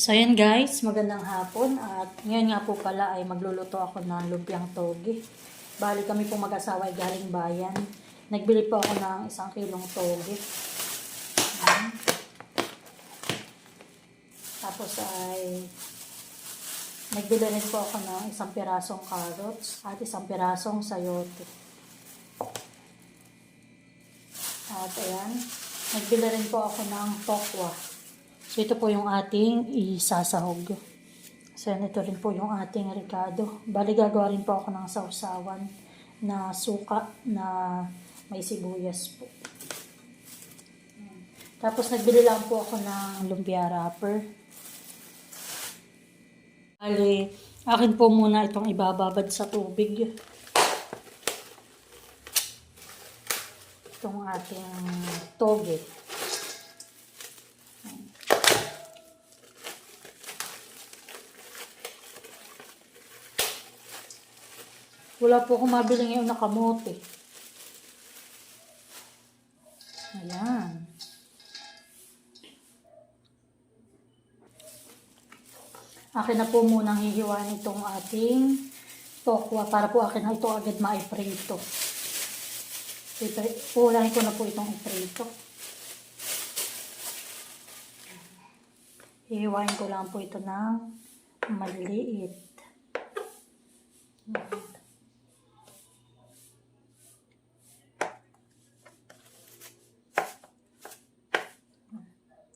So yan guys, magandang hapon at ngayon nga po pala ay magluluto ako ng lumpiang toge. Bali kami pong mag-asawa ay galing bayan. Nagbili po ako ng 1 kilong toge. Ayan. Tapos ay nagbili rin po ako ng 1 pirasong carrots at 1 pirasong sayote. At ayan, nagbili rin po ako ng tokwa. So, ito po yung ating isasahog. So, ito rin po yung ating ricado. Bali, gagawa rin po ako ng sausawan na suka na may sibuyas po. Tapos, nagbili lang po ako ng lumpia wrapper. Bali, akin po muna itong ibababad sa tubig. Itong ating toge. Wala po akong mabili ngayon na kamote. Ayan. Akin na po munang hihiwain itong ating tokwa para po akin na ito agad maiprito. Pulahin ko na po itong iprito. Hihiwain ko lang po ito ng maliliit.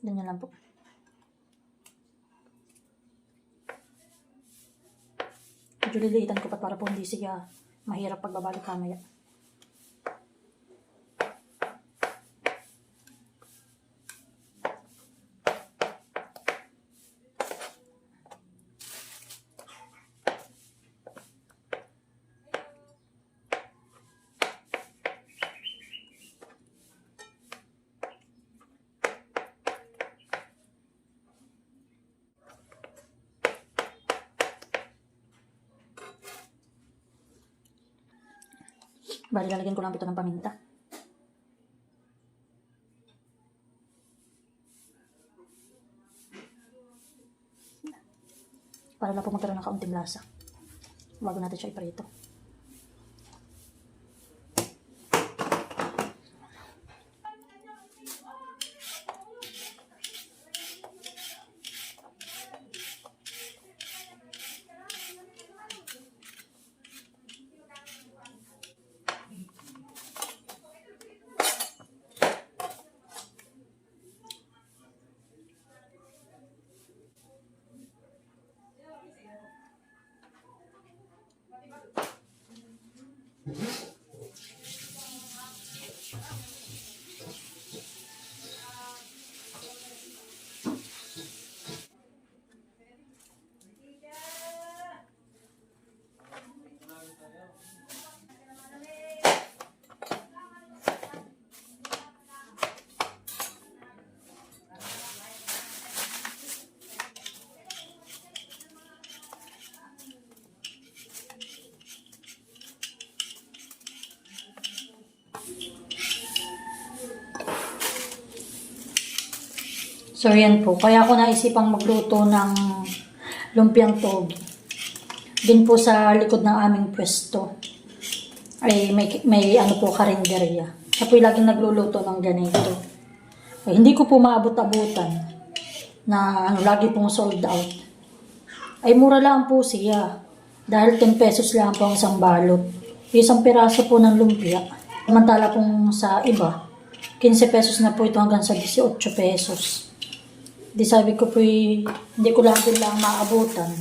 Ganyan lang po. Medyo liliitan ko pa para po hindi siya mahirap pagbabalik kamaya. Bali, lalagyan ko lang ito ng paminta. Para lang po magkaroon ng kaunting lasa. Bago natin siya iprito. So, yan po. Kaya ako naisipang magluto ng lumpiang toge. Din po sa likod ng aming pwesto ay may ano po, karinderya. Siya po laging nagluluto ng ganito. Ay, hindi ko po maabot-abutan na lagi pong sold out. Ay, mura lang po siya. Dahil 10 pesos lang po ang isang balot. 1 piraso po ng lumpia. Samantala pong sa iba, 15 pesos na po ito hanggang sa 18 pesos. Di sabi ko po, hindi ko lang din lang maabutan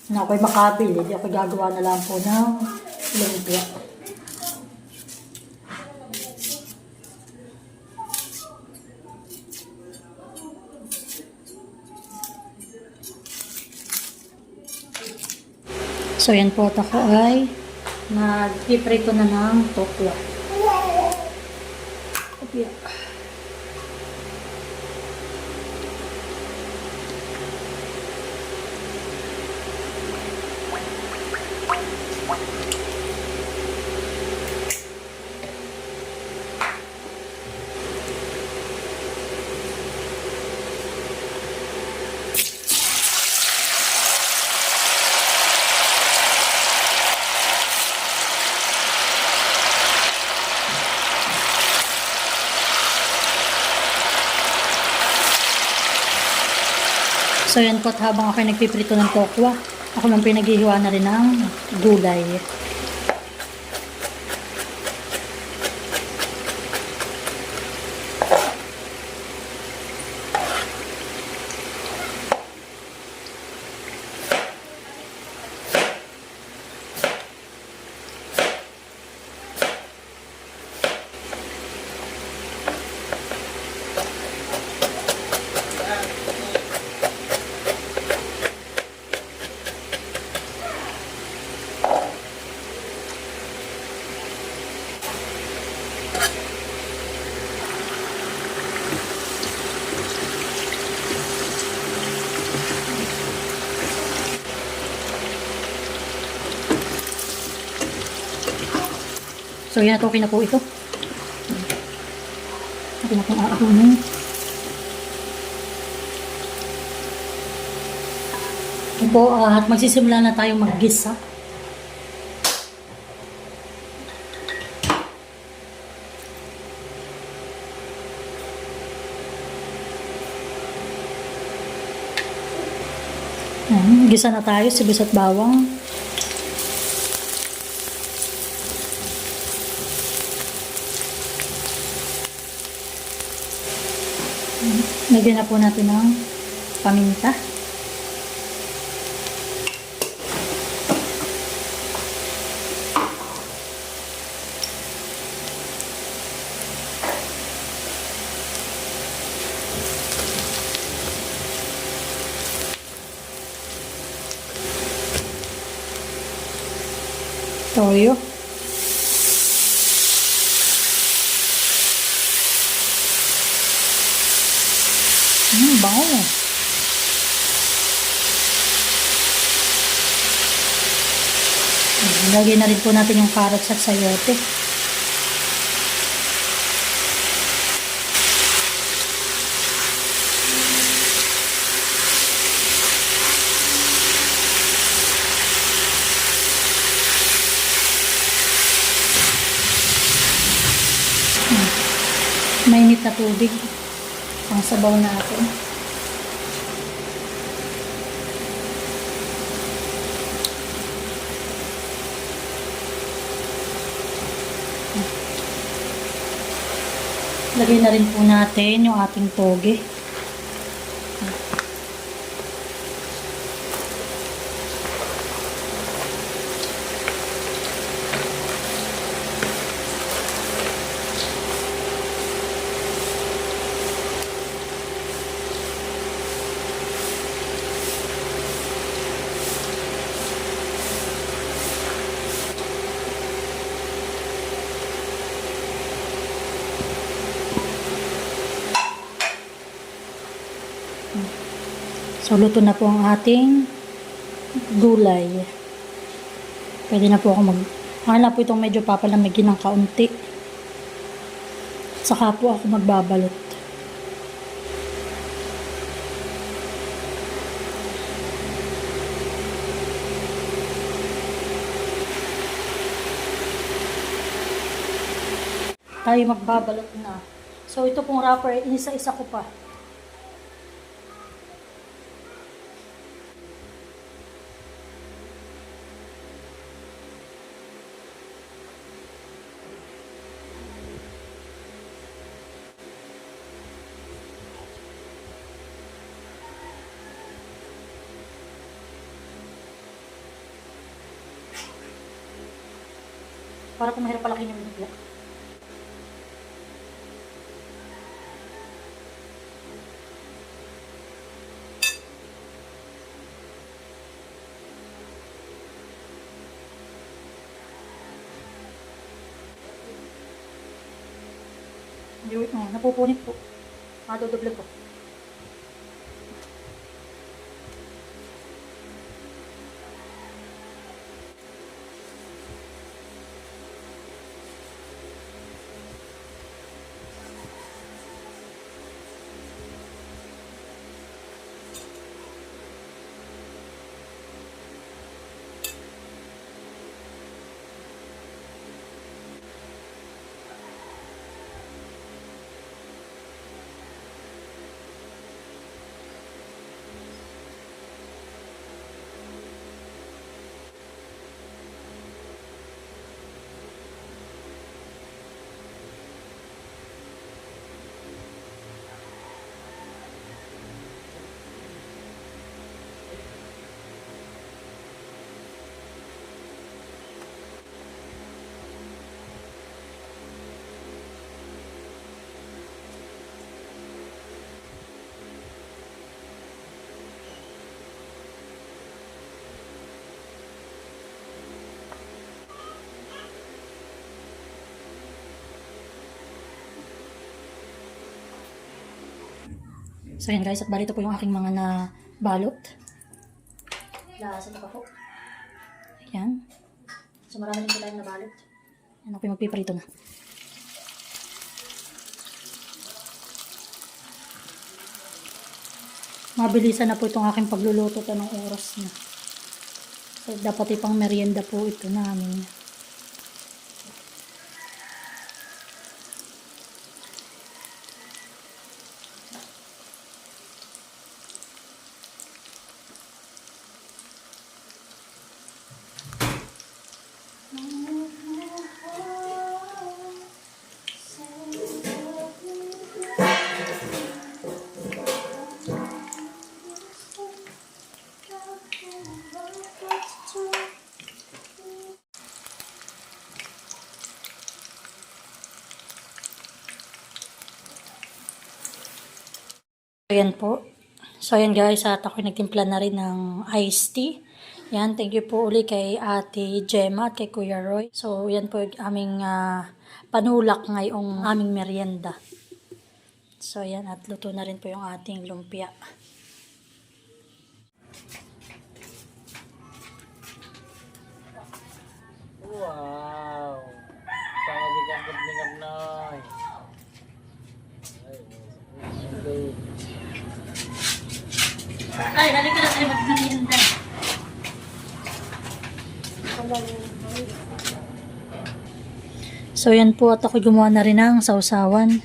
na ako'y makabili. Di ako gagawa na lang po ng lumpia. So yan po, ako ay nag-prito na ng tokwa. So yan po, at habang ako nagpiprito ng tokwa, ako man pinaghihiwa na rin ng gulay. So yan, okay na po ito. Okay na pong aahunin. Ito po, at magsisimula na tayong maggisa. Gisa na tayo, sibuyas at bawang. Lagyan na po natin ng paminta. Toyo. Bango. Lagyan na rin po natin yung carrots at sayote. Mainit na tubig pang sabaw natin. Lagyan na rin po natin yung ating toge. So, luto na po ang ating gulay. Pwede na po ako Hala po itong medyo papalamigin ng kaunti. Saka po ako magbabalot. Tayo magbabalot na. So, ito pong wrapper, isa-isa ko pa. Para kung mahirap palakin yung bigla. Napupunit po. Madodoble po. So yan guys, at bali ito po yung aking mga nabalot. Lahasan pa po. Ayan. So marami din po tayong nabalot. Yan ako yung magpiprito na. Mabilisan na po itong aking pagluluto ito ng oras na. So dapat ipang merienda po ito namin. Ayan po. So, ayan guys, at ako nagtimpla na rin ng iced tea. Yan, thank you po uli kay Ate Gemma at kay Kuya Roy. So, yan po yung aming panulak ngayong aming merienda. So, ayan, at luto na rin po yung ating lumpia. Wow! Pangabigam-bigam na. Ay, halika na tayo mag-merienda. So, yan po at ako gumawa na rin ng sausawan.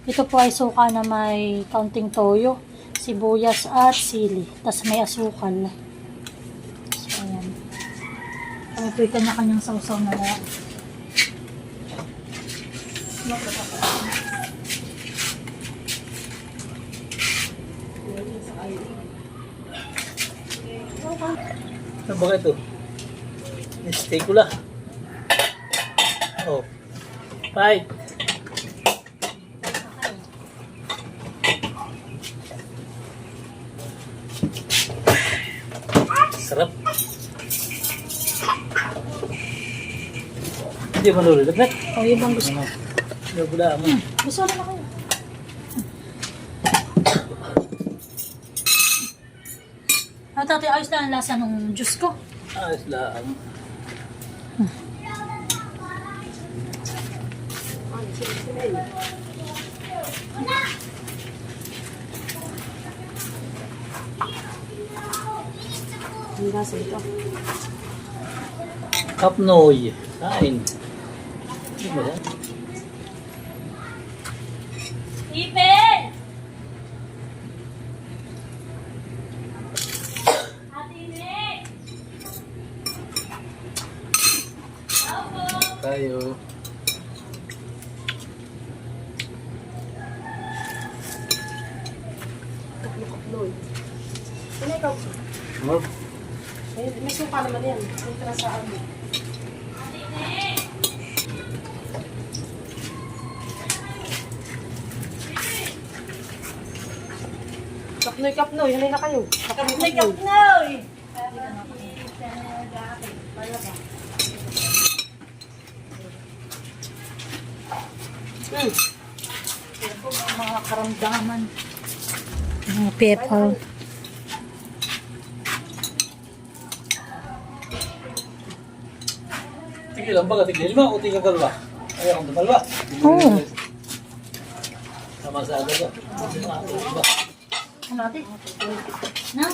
Ito po ay suka na may kaunting toyo, sibuyas at sili. Tapos may asukal. So, ayan. Kaya po yung kanya-kanyang sausaw na lang. Ano ba ito? Steak ko lang. Oh. Fight! Sarap. Hindi mo nululaglag. O, yun bang gusto. Nabula mo. Gusto na kayo. At ate, ayos na ang lasa ng juice ko. Ayos lang. Ang lasa ito. Kapnoy. Kain. Ano ba yan? Ipin! Tayo. Kaploy. Ano ikaw? Oh. May suka naman yan. May trasaan mo. Kapnoy, kapnoy. Halay na kayo. Kapnoy, kapnoy. Yan po ang mga karamdaman. Mga pepper. Tigil lang ba? Tigil mo o tigil ka ba? Ayaw kong dumalwa. Oo. Sama sa agad ba? Ba? Ano natin? Na?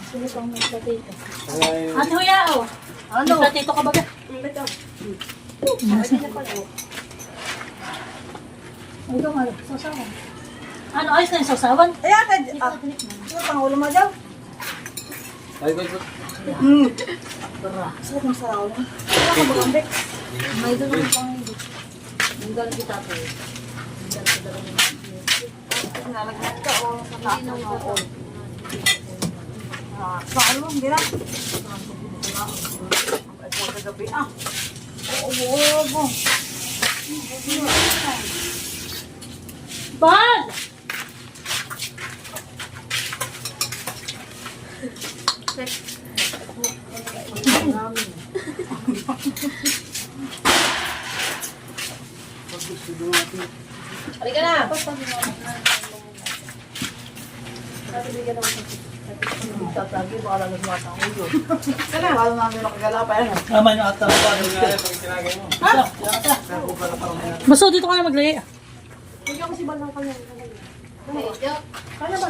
Sino pang may platito? Ate Huya, oh. Ano? May platito ka ba ba? Ito nga, sausawan. Ano, ayos na yung sausawan? Ay, ate. Ano pang ulo mo daw? Ay, ba? Sarap ng saraw na. Wala ka magambik. May doon ang panghindi. Yung galing kita po. Nalagnat ka o sa taas ng ako. Sa ano, hindi na. Ay, po sa gabi. Oo. Bag! Halika na. Tama yung ata pa. Basta dito ka na maglagay. Bigyan ko si Bal ng kanya. Kaya ba?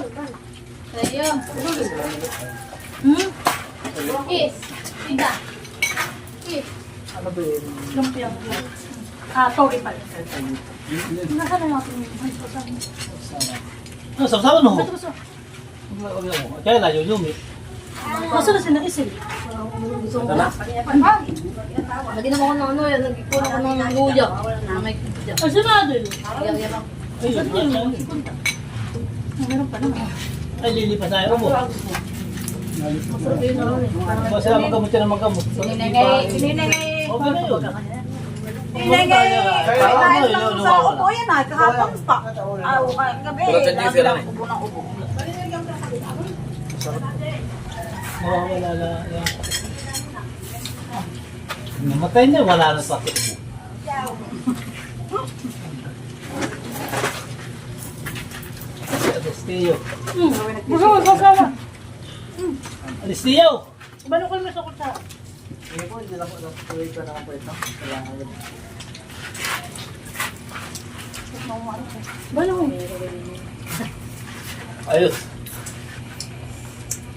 Kiss. Tinda. Kiss. Lumpia. Togi pala. Nasa na natin yung Ano, sama no? Kaya na yung lumit. Masa na sila isil? Lagyan naman ko ng ano yan. Nagkulang ko ng luya. May kutya. Ang sunado yun. Yan. Meron pa naman. Ay, lilipas tayo mo. Basta sila magkamot yan ang magkamot. Okay na yun. Mawawala na yan. Namatay niya, wala na sa akin mo. Alistillo. Alistillo! Bano ko yung masukot sa... Bano ko Ayos.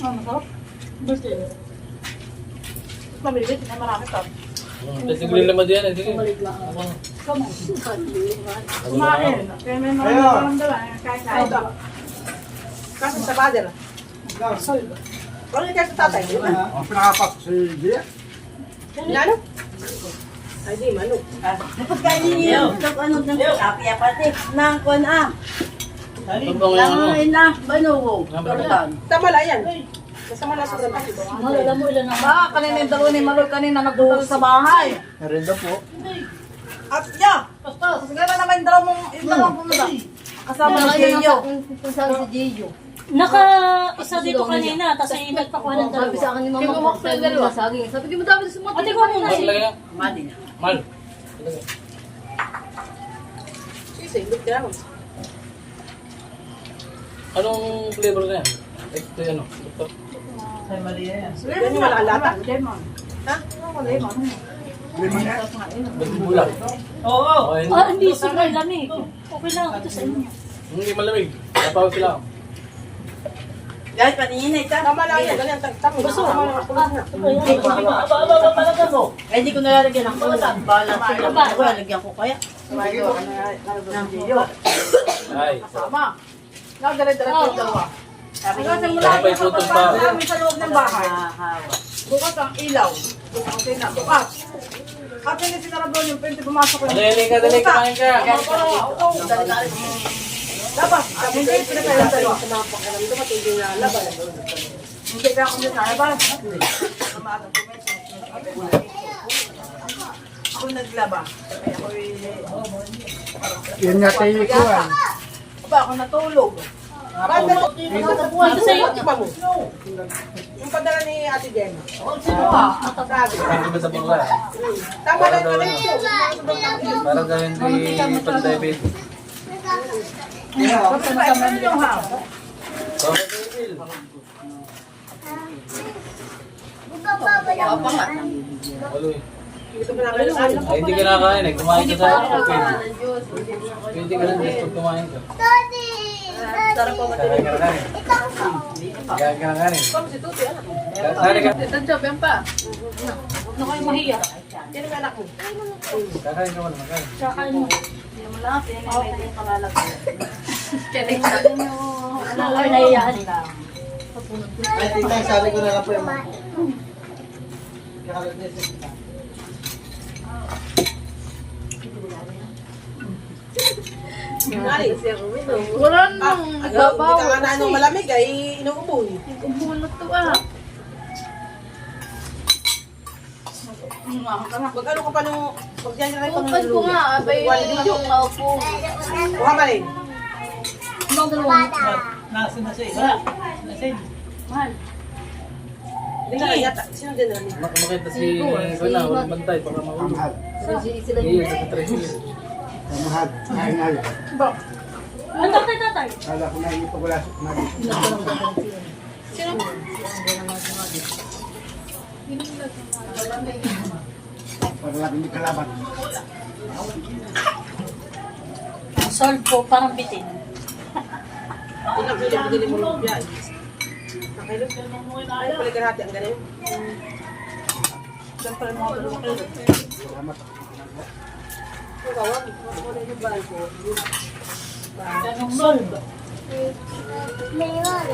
masarap. Basta yun. Mabilis, na marami pa. Sigulin naman yan. Kumain. Kaya may maraming kahit na ito. Kasi sa bader. Wala kayo sa tatay. Ang pinakapak si Gia. Lalo? Ay, di, manok. Pagkainin niyo, ano ng kapya pati, nang kon Ano? na, banuwo. Tama lang yan. Kasama na sa trabaho. Alam mo ilan ang... Ba, kanina yung dalo ni Maloy kanina nagduro sa bahay. Merinda po. At ya, basta, sigara naman yung dalaw mong, yung dalawang pumunta. Kasama na Gio. Kasama si Gio. Naka-isa dito kanina, tapos ay nagpakuha ng Sabi sa dalawa. akin ni Mama ko sa dalawa. Saging. Sabi ko, madami sa mga Ate ko muna si... Mali na. Mal. Sisi, look down. Anong flavor na yan? Ito ano? Ito. Yan yung malalata. Ha? Bulag. Oo. Hindi sobrang lamig. Okay lang, ito sa inyo. Hindi malamig. Napaw sila. Guys, patingin na ito. Tama lang yan. Ganyan, tama. Gusto mo na. Ay, di ko nalalagyan ng kulang. Bahala sila. Ako, lalagyan ko kaya. Ng Gio. Ay. Tama. Nagalit-galit yung dalawa. Hanggang sa Wala pa iputol pa. Kami sa loob ng bahay. Hawa. Bukas ang ilaw. Okay na, bukas. At hindi sinarado yung pwede pumasok yung... Dali ka, kumain ka. Labas. Kami hindi pinatayang dalawa. Sa mga pakiramdam at hindi na laban. Hindi ka kami sa labas. Ako naglaba. Kaya ako'y... Yan nga tayo ko ay. Aba, ako natulog. Bakit? Ito sa iyo. Mo. Yung padala ni Ate Jen. Sino ba? Sabi. Hindi ba sa mga? Tama lang kami. Para gawin di pag-diabetes. Apa nga? Waloy. Ito pa namin ang alam. Ay, hindi ka nakakain eh. Kumain ka sa pwede. Pwede ka lang gusto kumain ka. Sarap po ba? Kakain ka na kanin. Kakain ka na kanin. Kung si Tuti, anak mo. Kakain ka. Tansyap yan pa. Ano kayo mahiya? Yan ang anak mo. Kakain ka wala makain. Kakain mo. Hindi mo lang, pinag-ibig yung kalalagay. Ano kayo nahiyaan? Ay, tita, sabi ko na lang po yung mga. Ay, Wala ah, nang hindi ka nga na anong malamig ay inuubo. Bumunot to ah. Wag ano ka pa nung... Wag yan ka pa nung Upad ko nga. Abay yung naupo. Buha ka rin. Ibang dalawang. Nasa isa. Mahal. Hindi ka yata. Sino din namin? Makita si Kuna, walang bantay, baka mahulog. Sila Iya, sa tricycle. Mahal. Ay, ay. Ang tatay. Kala ko na hindi pa wala sa kumali. Para lang hindi kalaban. Solve po, parang bitin. Ilang kilo pinili mo lumpia. Nakilot ka nung ay palikan natin ang ganun. Siyempre mga dalawang kilo. Salamat. Kawag, wala yung bago. Ganong solve. Mayroon.